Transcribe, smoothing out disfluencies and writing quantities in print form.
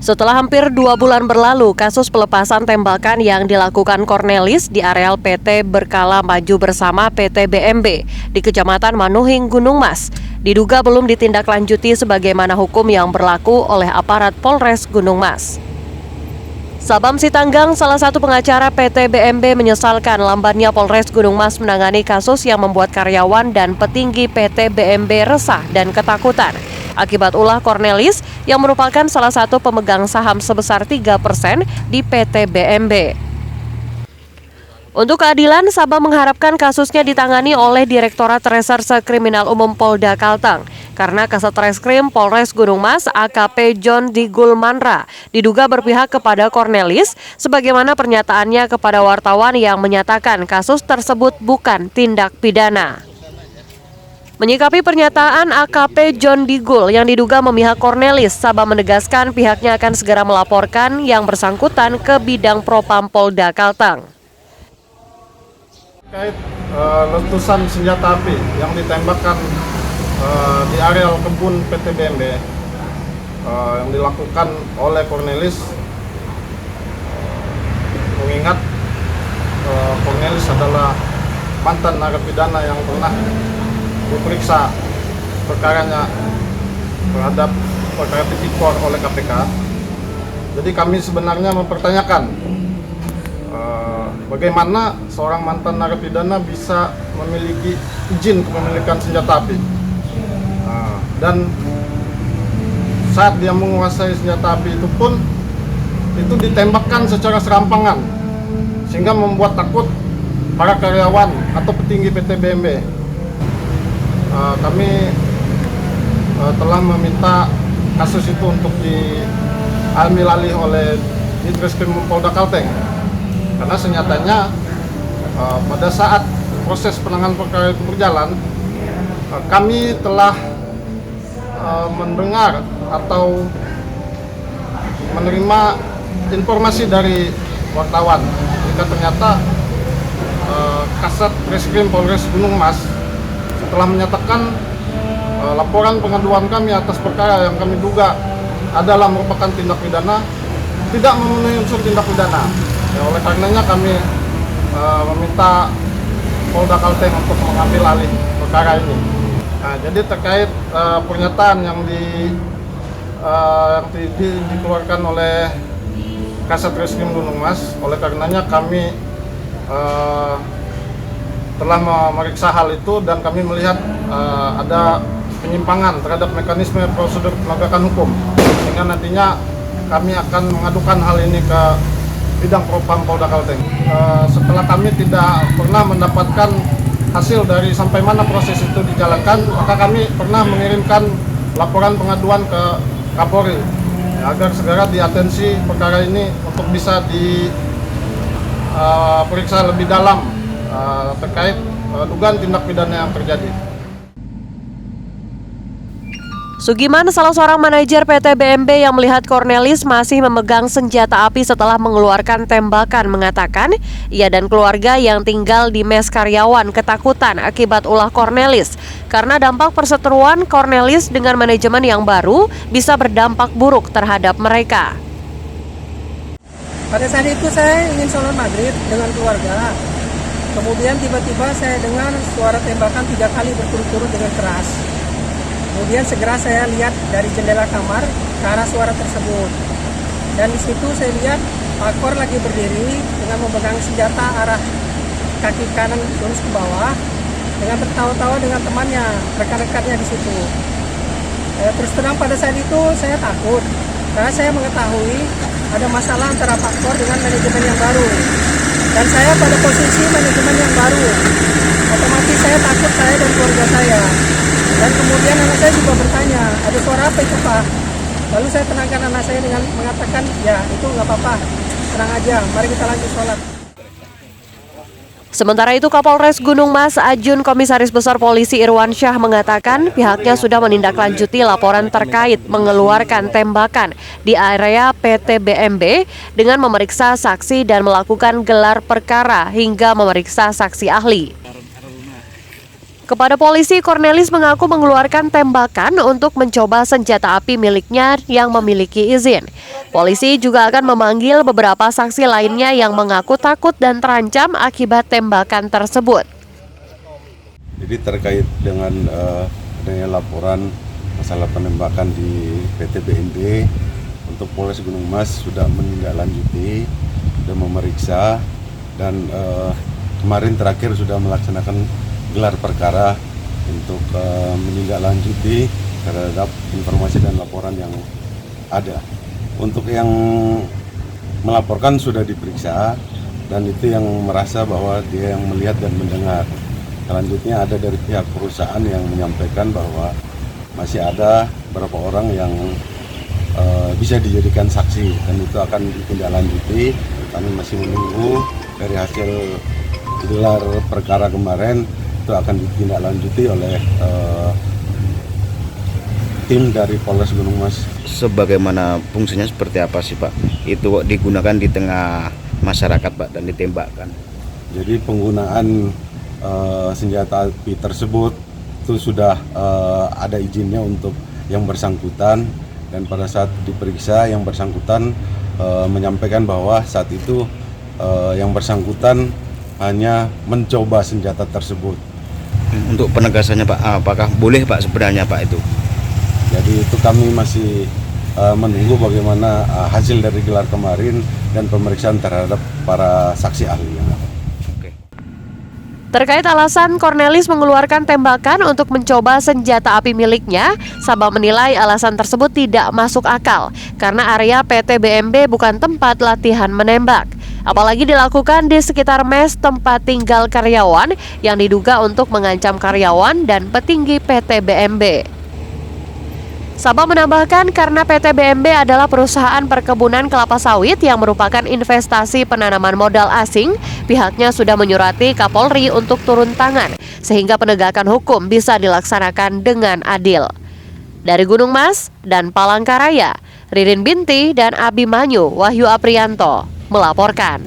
Setelah hampir 2 bulan berlalu, kasus pelepasan tembakan yang dilakukan Cornelis di areal PT Berkala Maju Bersama PT BMB di Kecamatan Manuhing, Gunung Mas, diduga belum ditindaklanjuti sebagaimana hukum yang berlaku oleh aparat Polres Gunung Mas. Sabam Sitanggang, salah satu pengacara PT BMB, menyesalkan lambannya Polres Gunung Mas menangani kasus yang membuat karyawan dan petinggi PT BMB resah dan ketakutan akibat ulah Cornelis yang merupakan salah satu pemegang saham sebesar 3% di PT BMB. Untuk keadilan, Sabam mengharapkan kasusnya ditangani oleh Direktorat Reserse Kriminal Umum Polda Kalteng karena Kasat Reskrim Polres Gunung Mas AKP John Digul Manra diduga berpihak kepada Cornelis sebagaimana pernyataannya kepada wartawan yang menyatakan kasus tersebut bukan tindak pidana. Menyikapi pernyataan AKP John Digul yang diduga memihak Cornelis, Sabam menegaskan pihaknya akan segera melaporkan yang bersangkutan ke Bidang Propam Polda Kalteng. Terkait letusan senjata api yang ditembakkan di areal kebun PT BMB yang dilakukan oleh Cornelis, mengingat Cornelis adalah mantan narapidana yang pernah diperiksa perkaranya terhadap perkara tipikor oleh KPK. Jadi kami sebenarnya mempertanyakan bagaimana seorang mantan narapidana bisa memiliki izin kepemilikan senjata api. Dan saat dia menguasai senjata api itu pun itu ditembakkan secara serampangan sehingga membuat takut para karyawan atau petinggi PT BMB. Kami telah meminta kasus itu untuk diambil alih oleh Ditreskrim Polda Kalteng karena senyatanya pada saat proses penanganan perkara itu berjalan, kami telah mendengar atau menerima informasi dari wartawan jika ternyata Kasat Reskrim Polres Gunung Mas telah menyatakan laporan pengaduan kami atas perkara yang kami duga adalah merupakan tindak pidana tidak memenuhi unsur tindak pidana. Ya, oleh karenanya kami meminta Polda Kalteng untuk mengambil alih perkara ini. Nah, jadi terkait pernyataan yang dikeluarkan oleh Kasat Reskrim Gunung Mas, oleh karenanya kami telah memeriksa hal itu dan kami melihat ada penyimpangan terhadap mekanisme prosedur penegakan hukum, sehingga nantinya kami akan mengadukan hal ini ke Bidang Propam Polda Kalteng. Setelah kami tidak pernah mendapatkan hasil dari sampai mana proses itu dijalankan, maka kami pernah mengirimkan laporan pengaduan ke Kapolri agar segera diatensi perkara ini untuk bisa diperiksa lebih dalam terkait dugaan tindak pidana yang terjadi. Sugiman, salah seorang manajer PT BMB yang melihat Cornelis masih memegang senjata api setelah mengeluarkan tembakan, mengatakan ia dan keluarga yang tinggal di mes karyawan ketakutan akibat ulah Cornelis karena dampak perseteruan Cornelis dengan manajemen yang baru bisa berdampak buruk terhadap mereka. Pada saat itu saya ingin sholat maghrib dengan keluarga. Kemudian tiba-tiba saya dengar suara tembakan 3 kali berturut-turut dengan keras. Kemudian segera saya lihat dari jendela kamar ke arah suara tersebut. Dan di situ saya lihat Pak Kor lagi berdiri dengan memegang senjata arah kaki kanan lurus ke bawah dengan tertawa-tawa dengan temannya, rekan-rekannya di situ. Terus terang pada saat itu saya takut karena saya mengetahui ada masalah antara Pak Kor dengan manajemen yang baru. Dan saya pada posisi manajemen yang baru. Otomatis saya takut, saya dan keluarga saya. Dan kemudian anak saya juga bertanya, ada suara apa itu Pak? Lalu saya tenangkan anak saya dengan mengatakan, ya itu nggak apa-apa, tenang aja, mari kita lanjut sholat. Sementara itu, Kapolres Gunung Mas Ajun Komisaris Besar Polisi Irwan Syah mengatakan pihaknya sudah menindaklanjuti laporan terkait mengeluarkan tembakan di area PT BMB dengan memeriksa saksi dan melakukan gelar perkara hingga memeriksa saksi ahli. Kepada polisi, Cornelis mengaku mengeluarkan tembakan untuk mencoba senjata api miliknya yang memiliki izin. Polisi juga akan memanggil beberapa saksi lainnya yang mengaku takut dan terancam akibat tembakan tersebut. Jadi terkait dengan adanya laporan masalah penembakan di PT BNB, untuk Polres Gunung Mas sudah menindaklanjuti, sudah memeriksa, dan kemarin terakhir sudah melaksanakan gelar perkara untuk menindaklanjuti terhadap informasi dan laporan yang ada. Untuk yang melaporkan sudah diperiksa, dan itu yang merasa bahwa dia yang melihat dan mendengar. Selanjutnya ada dari pihak perusahaan yang menyampaikan bahwa masih ada beberapa orang yang bisa dijadikan saksi, dan itu akan ditindaklanjuti. Kami masih menunggu dari hasil gelar perkara kemarin, itu akan ditindaklanjuti oleh tim dari Polres Gunung Mas. Sebagaimana fungsinya seperti apa sih Pak? Itu digunakan di tengah masyarakat Pak dan ditembakkan. Jadi penggunaan senjata api tersebut itu sudah ada izinnya untuk yang bersangkutan, dan pada saat diperiksa yang bersangkutan menyampaikan bahwa saat itu yang bersangkutan hanya mencoba senjata tersebut. Untuk penegasannya Pak, apakah boleh Pak sebenarnya Pak itu? Jadi itu kami masih menunggu bagaimana hasil dari gelar kemarin dan pemeriksaan terhadap para saksi ahli yang ada. Terkait alasan Cornelis mengeluarkan tembakan untuk mencoba senjata api miliknya, Sabah menilai alasan tersebut tidak masuk akal karena area PT BMB bukan tempat latihan menembak. Apalagi dilakukan di sekitar mes tempat tinggal karyawan yang diduga untuk mengancam karyawan dan petinggi PT BMB. Sabah menambahkan karena PT BMB adalah perusahaan perkebunan kelapa sawit yang merupakan investasi penanaman modal asing, pihaknya sudah menyurati Kapolri untuk turun tangan sehingga penegakan hukum bisa dilaksanakan dengan adil. Dari Gunung Mas dan Palangkaraya, Ririn Binti dan Abimanyu Wahyu Aprianto melaporkan.